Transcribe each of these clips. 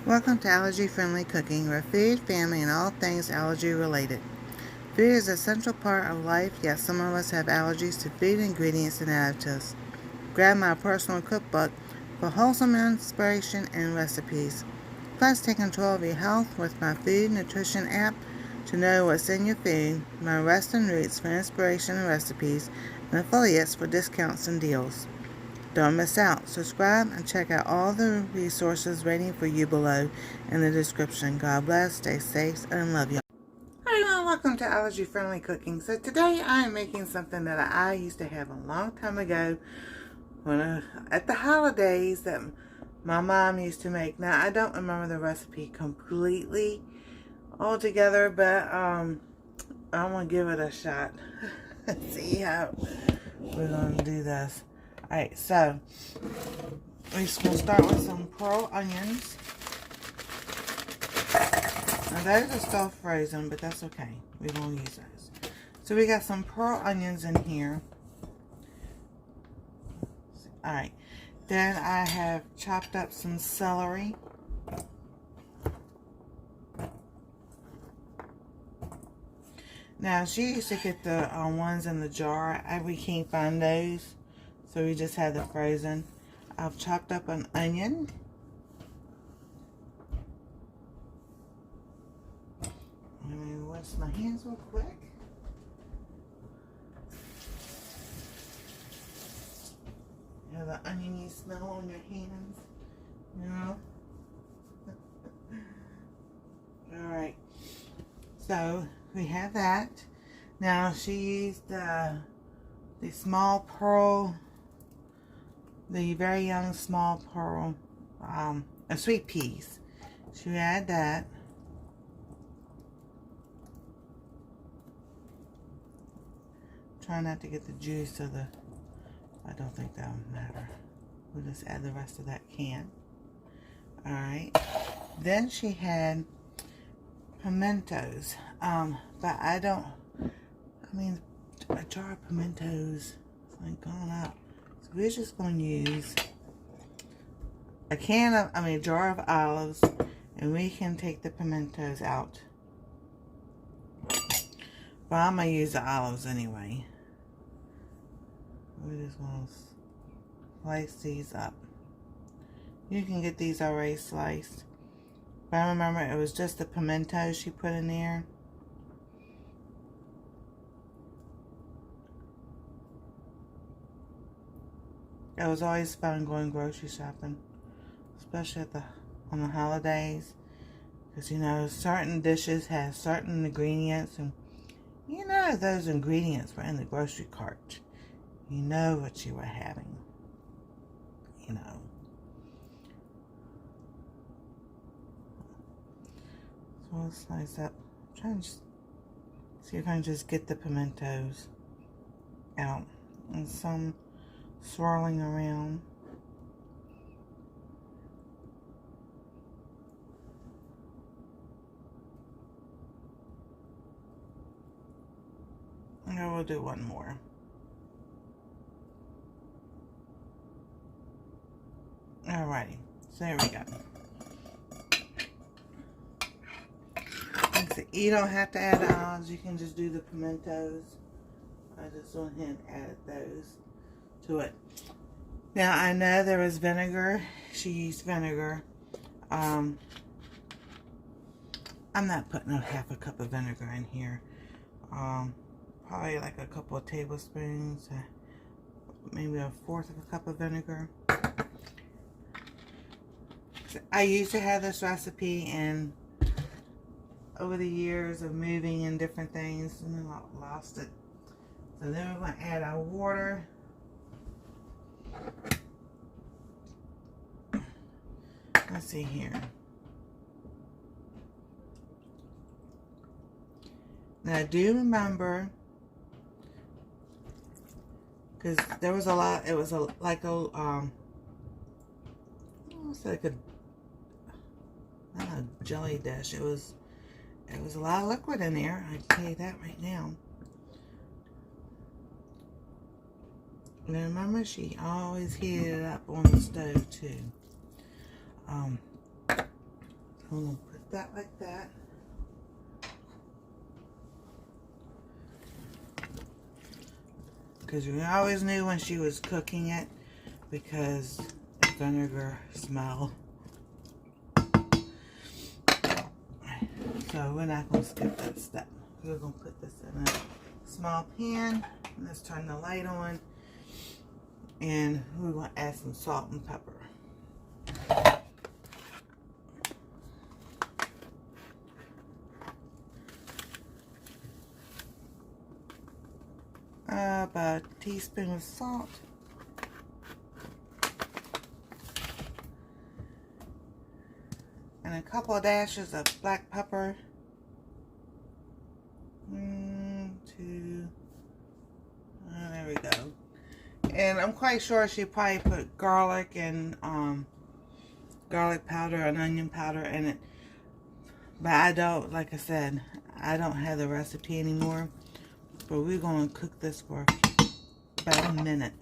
Welcome to Allergy Friendly Cooking, where food, family, and all things allergy related. Food is a central part of life, yet some of us have allergies to food ingredients and additives. Grab my personal cookbook for wholesome inspiration and recipes. Plus, take control of your health with my food nutrition app to know what's in your food, my Western Roots for inspiration and recipes, and affiliates for discounts and deals. Don't miss out. Subscribe and check out all the resources waiting for you below in the description. God bless, stay safe, and love you. Hi everyone, welcome to Allergy Friendly Cooking. So today I am making something that I used to have a long time ago when at the holidays that my mom used to make. Now I don't remember the recipe completely altogether, but I'm gonna give it a shot. See how we're gonna do this. Alright, so we're just going to start with some pearl onions. Now those are still frozen, but that's okay. We're going to use those. So we got some pearl onions in here. Alright, then I have chopped up some celery. Now she used to get the ones in the jar. We can't find those, so we just have the frozen. I've chopped up an onion. I'm going to wash my hands real quick. You know the oniony smell on your hands? You know? Alright. So, we have that. Now, she used the small pearl, the very young small pearl, sweet peas. She add that. Try not to get the juice of the, I don't think that would matter. We'll just add the rest of that can. Alright. Then she had pimentos. But I mean, a jar of pimentos is like gone up. So we're just going to use a jar of olives, and we can take the pimentos out. But I'm going to use the olives anyway. We're just going to slice these up. You can get these already sliced. But I remember it was just the pimentos she put in there. It was always fun going grocery shopping, especially on the holidays, because you know certain dishes have certain ingredients, and you know those ingredients were in the grocery cart. You know what you were having. You know. So we'll slice up. I'm trying to see if I can just get the pimentos out, and some swirling around. And we'll do one more. Alrighty, so there we go. So you don't have to add the olives, you can just do the pimentos. I just went ahead and added those to it. Now I know there was vinegar. She used vinegar. I'm not putting a half a cup of vinegar in here. Probably like a couple of tablespoons, maybe a fourth of a cup of vinegar. I used to have this recipe, and over the years of moving and different things, and then I lost it. So then we're going to add our water. Let's see here. Now I do remember, because there was a lot, it was like a not a jelly dish. It was a lot of liquid in there. I can tell you that right now. And remember, she always heated it up on the stove too. I'm going to put that like that. Because we always knew when she was cooking it because the vinegar smell. So we're not going to skip that step. We're going to put this in a small pan. Let's turn the light on. And we're going to add some salt and pepper. About a teaspoon of salt. And a couple of dashes of black pepper. There we go. And I'm quite sure she probably put garlic and garlic powder and onion powder in it. But I don't, like I said, I don't have the recipe anymore. But we're going to cook this for about a minute.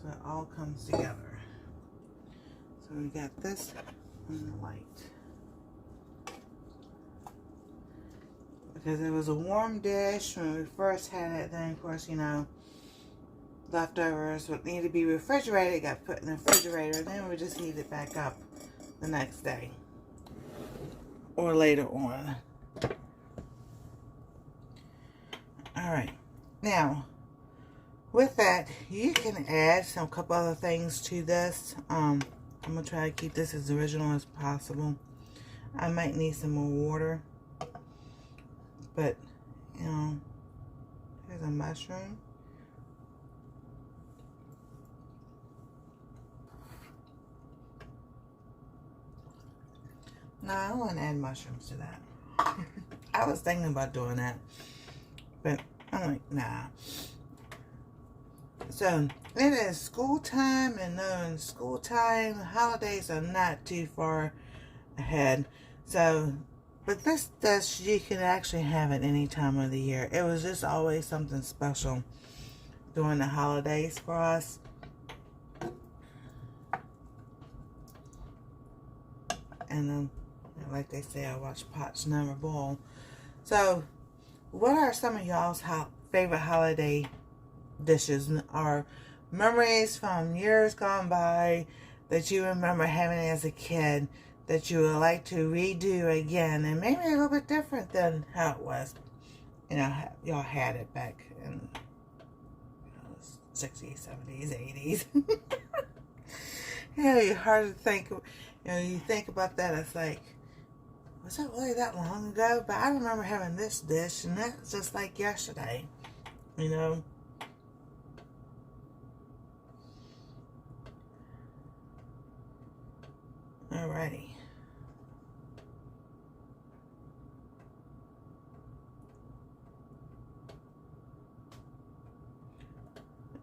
So it all comes together. So we got this on the light. Because it was a warm dish when we first had it, then of course, you know, leftovers would need to be refrigerated, got put in the refrigerator, and then we just heat it back up the next day. Or later on. Alright. Now, with that, you can add some couple other things to this. I'm going to try to keep this as original as possible. I might need some more water. But, you know, here's a mushroom. No, I don't want to add mushrooms to that. I was thinking about doing that. But I'm like, nah. So, it is school time, and knowing school time, holidays are not too far ahead. So, but this dish, you can actually have it any time of the year. It was just always something special during the holidays for us. And like they say, I watch pots never boil. So, what are some of y'all's favorite holiday dishes or memories from years gone by that you remember having as a kid that you would like to redo again, and maybe a little bit different than how it was, you know, y'all had it back in, you know, 60s, 70s, 80s. You know, it's hard to think, you know, you think about that, it's like, was that really that long ago? But I remember having this dish, and that's just like yesterday, you know. Alrighty.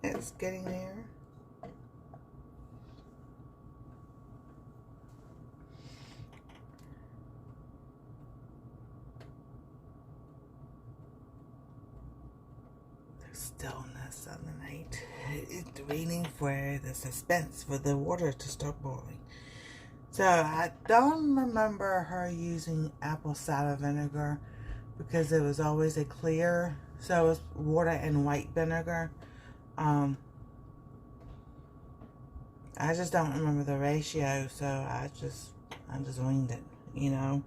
It's getting there. The stillness of the night. It's waiting for the suspense for the water to start boiling. So I don't remember her using apple cider vinegar because it was always a clear, so it was water and white vinegar. I just don't remember the ratio, so I just winged it, you know.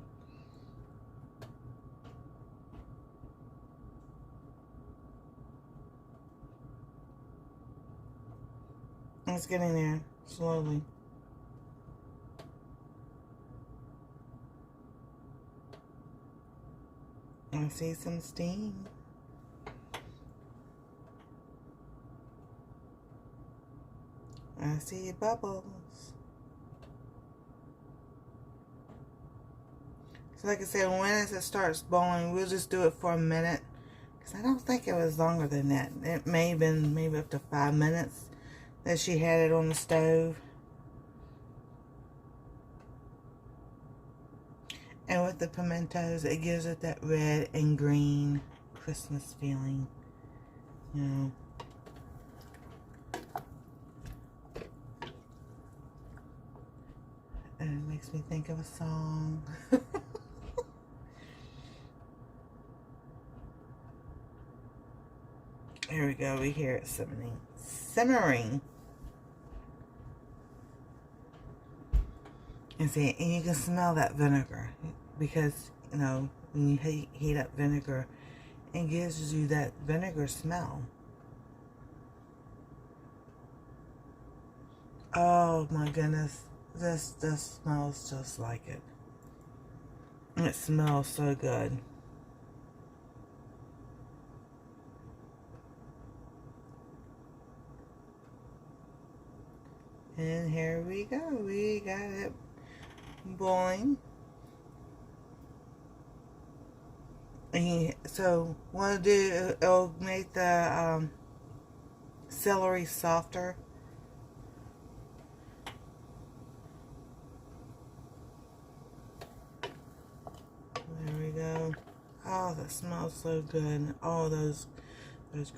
It's getting there slowly. I see some steam. I see bubbles. So like I said, when it starts boiling, we'll just do it for a minute. Because I don't think it was longer than that. It may have been maybe up to 5 minutes that she had it on the stove. And with the pimentos, it gives it that red and green Christmas feeling. you know. And it makes me think of a song. Here we go. We hear it simmering. Simmering. And see, and you can smell that vinegar because, you know, when you heat up vinegar, it gives you that vinegar smell. Oh my goodness, this smells just like it. It smells so good. And here we go. We got it boiling. And so what I'll do, it'll make the celery softer. There we go. Oh, that smells so good. All those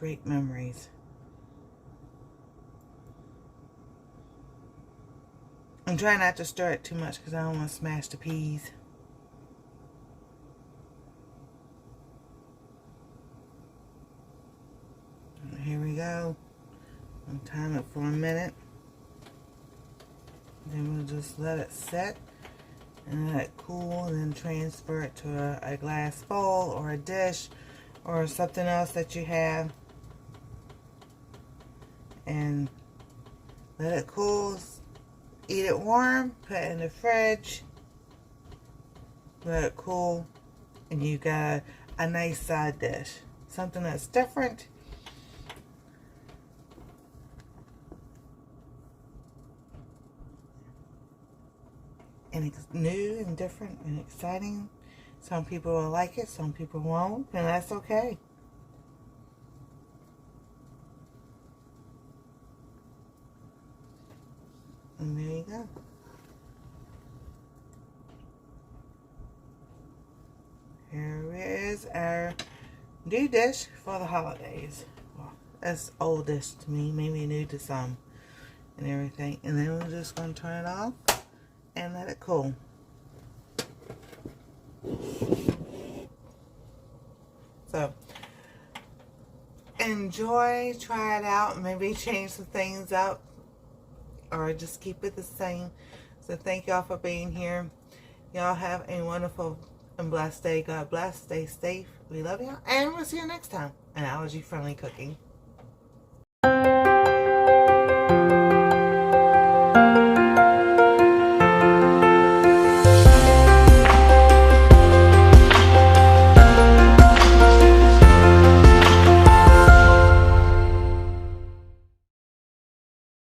great memories. I'm trying not to stir it too much because I don't want to smash the peas. And here we go. I'll time it for a minute. Then we'll just let it set and let it cool, and then transfer it to a glass bowl or a dish or something else that you have. And let it cool. Eat it warm, put it in the fridge, let it cool, and you got a nice side dish. Something that's different. And it's new and different and exciting. Some people will like it, some people won't, and that's okay. And there you go. Here is our new dish for the holidays. Well, that's old dish to me, maybe new to some and everything. And then we're just going to turn it off and let it cool. So, enjoy, try it out, maybe change some things up, or just keep it the same. So thank y'all for being here. Y'all have a wonderful and blessed day. God bless. Stay safe. We love y'all. And we'll see you next time on Allergy Friendly Cooking.